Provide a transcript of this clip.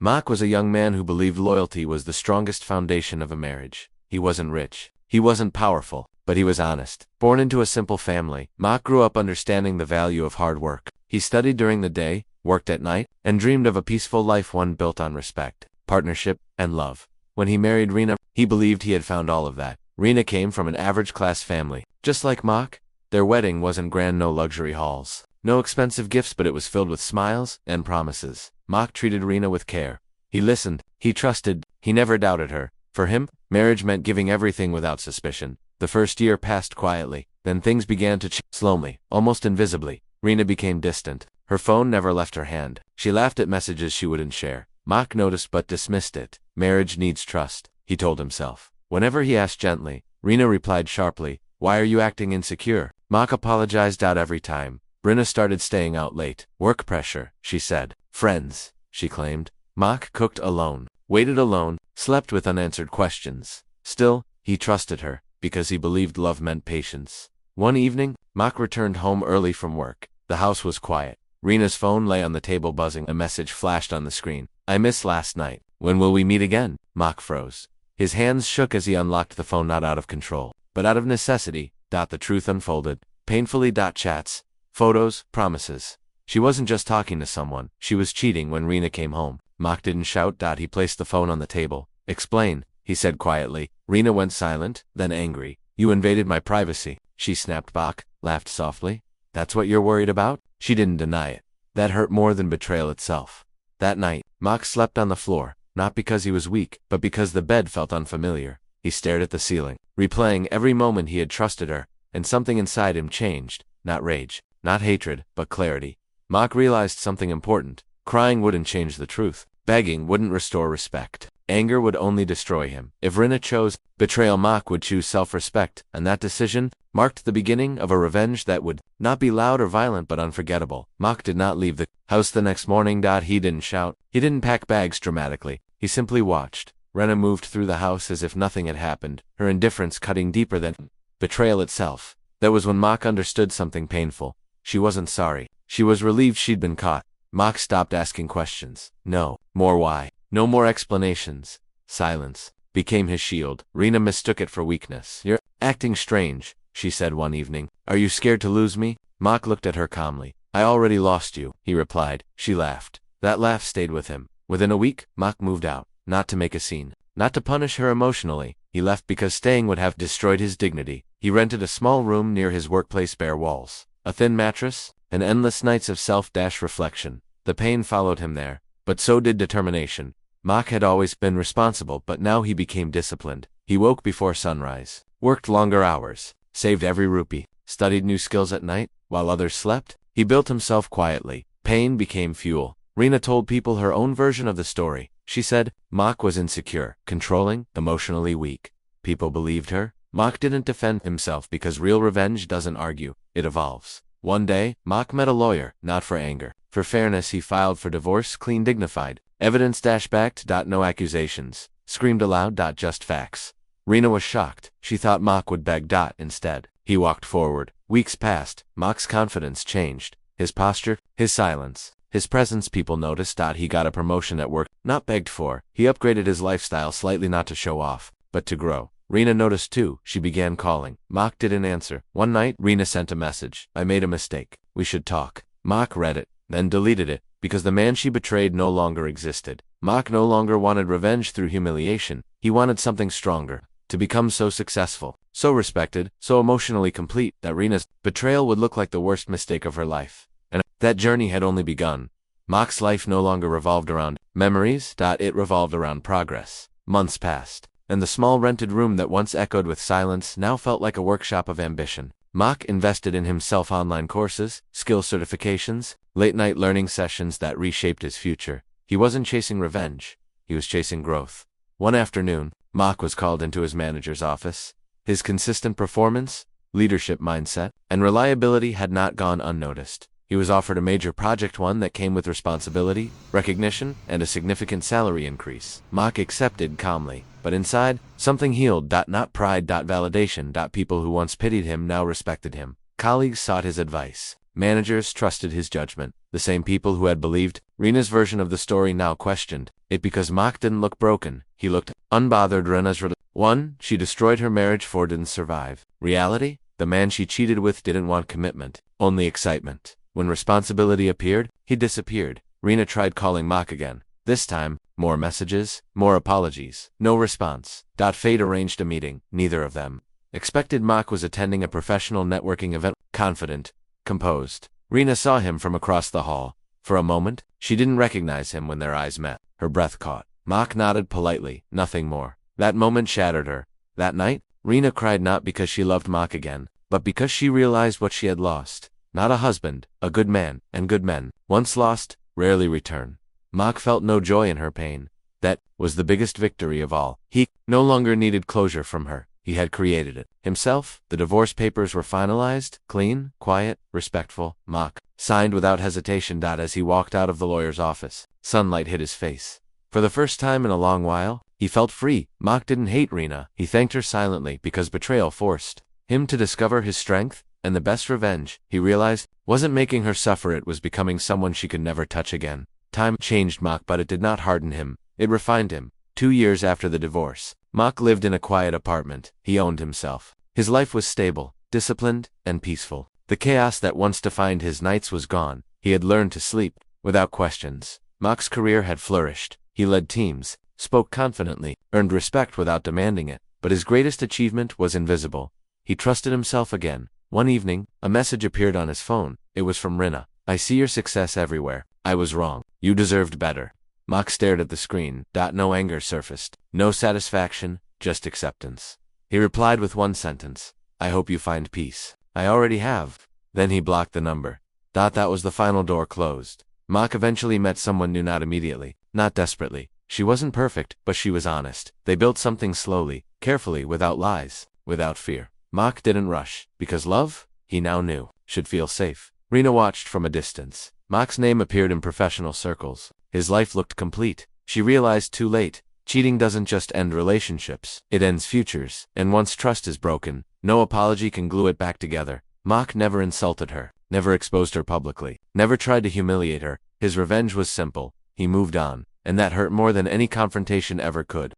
Mock was a young man who believed loyalty was the strongest foundation of a marriage. He wasn't rich. He wasn't powerful, but he was honest. Born into a simple family, Mock grew up understanding the value of hard work. He studied during the day, worked at night, and dreamed of a peaceful life, one built on respect, partnership, and love. When he married Rena, he believed he had found all of that. Rena came from an average-class family. Just like Mock, their wedding wasn't grand, no luxury halls, no expensive gifts, but it was filled with smiles and promises. Mock treated Rena with care. He listened, he trusted, he never doubted her. For him, marriage meant giving everything without suspicion. The first year passed quietly, then things began to change slowly, almost invisibly. Rena became distant. Her phone never left her hand. She laughed at messages she wouldn't share. Mock noticed but dismissed it. Marriage needs trust, he told himself. Whenever he asked gently, Rena replied sharply, "Why are you acting insecure?" Mock apologized out every time. Rena started staying out late. Work pressure, she said. Friends, she claimed. Mock cooked alone, waited alone, slept with unanswered questions. Still, he trusted her, because he believed love meant patience. One evening, Mock returned home early from work. The house was quiet. Rena's phone lay on the table buzzing. A message flashed on the screen. "I missed last night. When will we meet again?" Mock froze. His hands shook as he unlocked the phone, not out of control, but out of necessity. The truth unfolded. Painfully. Chats, photos, promises. She wasn't just talking to someone. She was cheating. When Rena came home, Mock didn't shout. He placed the phone on the table. "Explain," he said quietly. Rena went silent, then angry. "You invaded my privacy," she snapped. Mock laughed softly. "That's what you're worried about?" She didn't deny it. That hurt more than betrayal itself. That night, Mock slept on the floor, not because he was weak, but because the bed felt unfamiliar. He stared at the ceiling, replaying every moment he had trusted her, and something inside him changed. Not rage, not hatred, but clarity. Mock realized something important. Crying wouldn't change the truth. Begging wouldn't restore respect. Anger would only destroy him. If Rena chose betrayal, Mock would choose self-respect, and that decision marked the beginning of a revenge that would not be loud or violent but unforgettable. Mock did not leave the house the next morning. He didn't shout. He didn't pack bags dramatically. He simply watched. Rena moved through the house as if nothing had happened, her indifference cutting deeper than betrayal itself. That was when Mock understood something painful. She wasn't sorry. She was relieved she'd been caught. Mock stopped asking questions. No more why. No more explanations. Silence became his shield. Rena mistook it for weakness. "You're acting strange," she said one evening. "Are you scared to lose me?" Mock looked at her calmly. "I already lost you," he replied. She laughed. That laugh stayed with him. Within a week, Mock moved out. Not to make a scene. Not to punish her emotionally. He left because staying would have destroyed his dignity. He rented a small room near his workplace. Bare walls, a thin mattress, and endless nights of self-reflection. The pain followed him there, but so did determination. Mock had always been responsible, but now he became disciplined. He woke before sunrise, worked longer hours, saved every rupee, studied new skills at night, while others slept. He built himself quietly. Pain became fuel. Rena told people her own version of the story. She said, Mock was insecure, controlling, emotionally weak. People believed her. Mock didn't defend himself because real revenge doesn't argue, it evolves. One day, Mock met a lawyer, not for anger. For fairness, he filed for divorce, clean, dignified. Evidence-backed. No accusations. Screamed aloud. Just facts. Rena was shocked. She thought Mock would beg. Instead, he walked forward. Weeks passed. Mock's confidence changed. His posture, his silence, his presence. People noticed. He got a promotion at work, not begged for. He upgraded his lifestyle slightly, not to show off, but to grow. Rena noticed too. She began calling. Mock didn't answer. One night, Rena sent a message. "I made a mistake. We should talk." Mock read it, then deleted it, because the man she betrayed no longer existed. Mock no longer wanted revenge through humiliation. He wanted something stronger. To become so successful, so respected, so emotionally complete, that Rena's betrayal would look like the worst mistake of her life. And that journey had only begun. Mock's life no longer revolved around memories. It revolved around progress. Months passed, and the small rented room that once echoed with silence now felt like a workshop of ambition. Mock invested in himself: online courses, skill certifications, late-night learning sessions that reshaped his future. He wasn't chasing revenge. He was chasing growth. One afternoon, Mock was called into his manager's office. His consistent performance, leadership mindset, and reliability had not gone unnoticed. He was offered a major project, one that came with responsibility, recognition, and a significant salary increase. Mock accepted calmly, but inside, something healed. Not pride. Validation. People who once pitied him now respected him. Colleagues sought his advice. Managers trusted his judgment. The same people who had believed Rena's version of the story now questioned it because Mock didn't look broken. He looked unbothered. Rena's 1. She destroyed her marriage. 4. Didn't survive. Reality? The man she cheated with didn't want commitment, only excitement. When responsibility appeared, he disappeared. Rena tried calling Mock again. This time, more messages, more apologies. No response. Fate arranged a meeting. Neither of them expected. Mock was attending a professional networking event. Confident, composed. Rena saw him from across the hall. For a moment, she didn't recognize him when their eyes met. Her breath caught. Mock nodded politely, nothing more. That moment shattered her. That night, Rena cried not because she loved Mock again, but because she realized what she had lost. Not a husband, a good man, and good men, once lost, rarely return. Mock felt no joy in her pain. That was the biggest victory of all. He no longer needed closure from her. He had created it himself. The divorce papers were finalized, clean, quiet, respectful. Mock signed without hesitation. As he walked out of the lawyer's office, sunlight hit his face. For the first time in a long while, he felt free. Mock didn't hate Rena. He thanked her silently because betrayal forced him to discover his strength, and the best revenge, he realized, wasn't making her suffer. It was becoming someone she could never touch again. Time changed Mock, but it did not harden him. It refined him. 2 years after the divorce, Mock lived in a quiet apartment. He owned himself. His life was stable, disciplined, and peaceful. The chaos that once defined his nights was gone. He had learned to sleep without questions. Mock's career had flourished. He led teams, spoke confidently, earned respect without demanding it. But his greatest achievement was invisible. He trusted himself again. One evening, a message appeared on his phone. It was from Rena. I see your success everywhere. I was wrong. You deserved better. Mock stared at the screen. No anger surfaced. No satisfaction, just acceptance. He replied with one sentence. I hope you find peace. I already have. Then he blocked the number. That was the final door closed. Mock eventually met someone new, not immediately, not desperately. She wasn't perfect, but she was honest. They built something slowly, carefully, without lies, without fear. Mock didn't rush, because love, he now knew, should feel safe. Rena watched from a distance. Mock's name appeared in professional circles. His life looked complete. She realized too late, cheating doesn't just end relationships, it ends futures. And once trust is broken, no apology can glue it back together. Mock never insulted her, never exposed her publicly, never tried to humiliate her. His revenge was simple. He moved on, and that hurt more than any confrontation ever could.